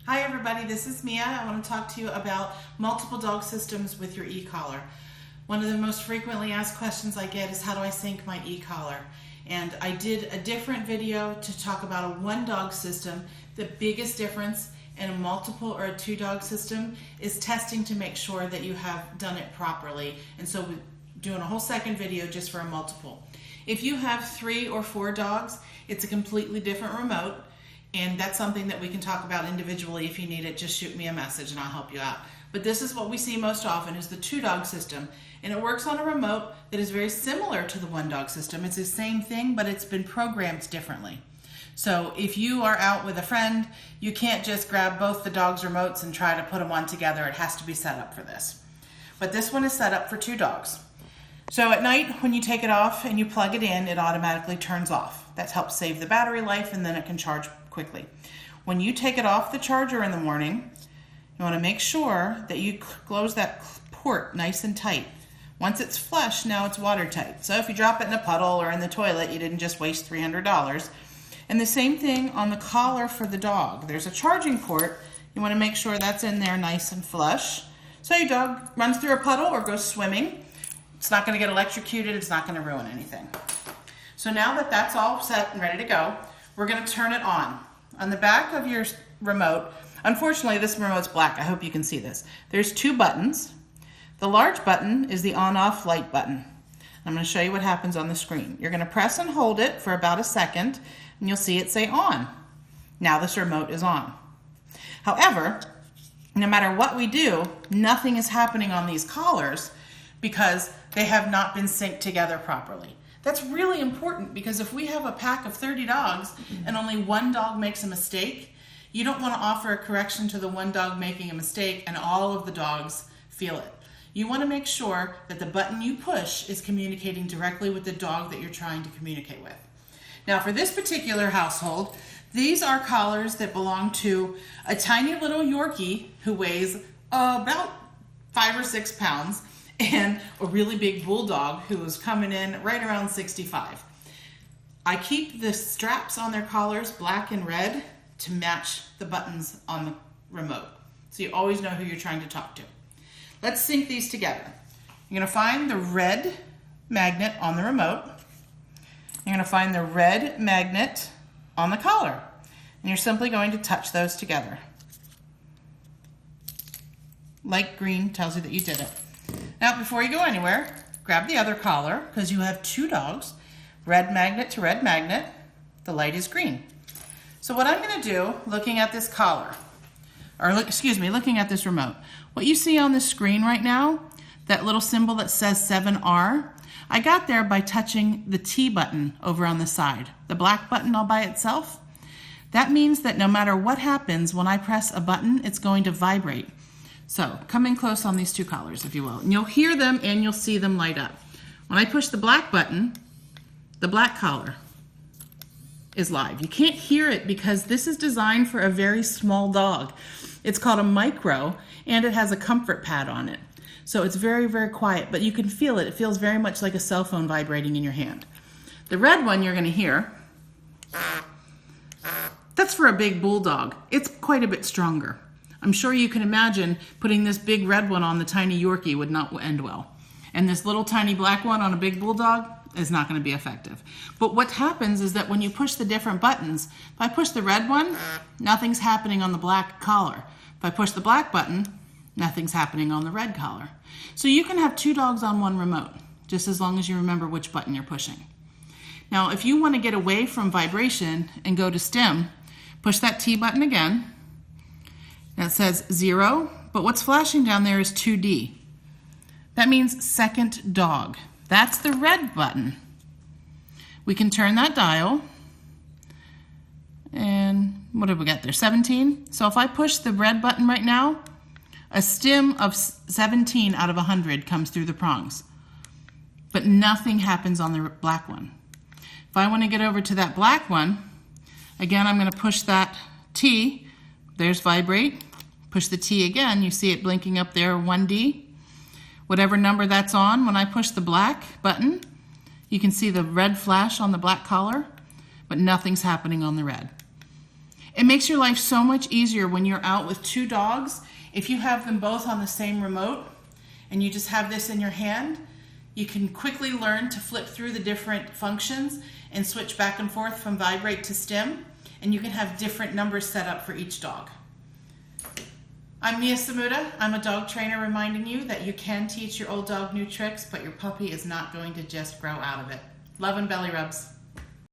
Hi everybody, this is Mia. I want to talk to you about multiple dog systems with your e-collar. One of the most frequently asked questions I get is how do I sync my e-collar? And I did a different video to talk about a one dog system. The biggest difference in a multiple or a two dog system is testing to make sure that you have done it properly. And so we're doing a whole second video just for a multiple. If you have 3 or 4 dogs, it's a completely different remote. And that's something that we can talk about individually. If you need it, just shoot me a message and I'll help you out. But this is what we see most often is the 2-dog system. And it works on a remote that is very similar to the 1-dog system. It's the same thing, but it's been programmed differently. So if you are out with a friend, you can't just grab both the dogs' remotes and try to put them on together. It has to be set up for this. But this one is set up for 2 dogs. So at night, when you take it off and you plug it in, it automatically turns off. That helps save the battery life, and then it can charge quickly. When you take it off the charger in the morning, you want to make sure that you close that port nice and tight. Once it's flush, now it's watertight. So if you drop it in a puddle or in the toilet, you didn't just waste $300. And the same thing on the collar for the dog. There's a charging port. You want to make sure that's in there nice and flush. So your dog runs through a puddle or goes swimming. It's not going to get electrocuted. It's not going to ruin anything. So now that that's all set and ready to go, we're going to turn it on. On the back of your remote, unfortunately this remote's black. I hope you can see this. There's 2 buttons. The large button is the on-off light button. I'm going to show you what happens on the screen. You're going to press and hold it for about a second, and you'll see it say on. Now this remote is on. However, no matter what we do, nothing is happening on these collars because they have not been synced together properly. That's really important because if we have a pack of 30 dogs and only 1 dog makes a mistake, you don't want to offer a correction to the 1 dog making a mistake and all of the dogs feel it. You want to make sure that the button you push is communicating directly with the dog that you're trying to communicate with. Now for this particular household, these are collars that belong to a tiny little Yorkie who weighs about 5 or 6 pounds, and a really big bulldog who is coming in right around 65. I keep the straps on their collars black and red to match the buttons on the remote. So you always know who you're trying to talk to. Let's sync these together. You're gonna find the red magnet on the remote. You're gonna find the red magnet on the collar. And you're simply going to touch those together. Light green tells you that you did it. Now, before you go anywhere, grab the other collar because you have 2 dogs, red magnet to red magnet. The light is green. So what I'm going to do, looking at this collar, or looking at this remote, what you see on the screen right now, that little symbol that says 7R, I got there by touching the T button over on the side, the black button all by itself. That means that no matter what happens, when I press a button, it's going to vibrate. So come in close on these 2 collars, if you will, and you'll hear them and you'll see them light up. When I push the black button, the black collar is live. You can't hear it because this is designed for a very small dog. It's called a micro, and it has a comfort pad on it. So it's very, very quiet, but you can feel it. It feels very much like a cell phone vibrating in your hand. The red one you're going to hear, that's for a big bulldog. It's quite a bit stronger. I'm sure you can imagine putting this big red one on the tiny Yorkie would not end well. And this little tiny black one on a big bulldog is not going to be effective. But what happens is that when you push the different buttons, if I push the red one, nothing's happening on the black collar. If I push the black button, nothing's happening on the red collar. So you can have 2 dogs on 1 remote, just as long as you remember which button you're pushing. Now, if you want to get away from vibration and go to stim, push that T button again. That says 0, but what's flashing down there is 2D. That means second dog. That's the red button. We can turn that dial, and what did we get there, 17? So if I push the red button right now, a stim of 17 out of 100 comes through the prongs, but nothing happens on the black one. If I want to get over to that black one, again, I'm going to push that T, there's vibrate. Push the T again, you see it blinking up there, 1D. Whatever number that's on, when I push the black button, you can see the red flash on the black collar, but nothing's happening on the red. It makes your life so much easier when you're out with two dogs. If you have them both on the same remote and you just have this in your hand, you can quickly learn to flip through the different functions and switch back and forth from vibrate to stim, and you can have different numbers set up for each dog. I'm Mia Samuda. I'm a dog trainer reminding you that you can teach your old dog new tricks, but your puppy is not going to just grow out of it. Love and belly rubs.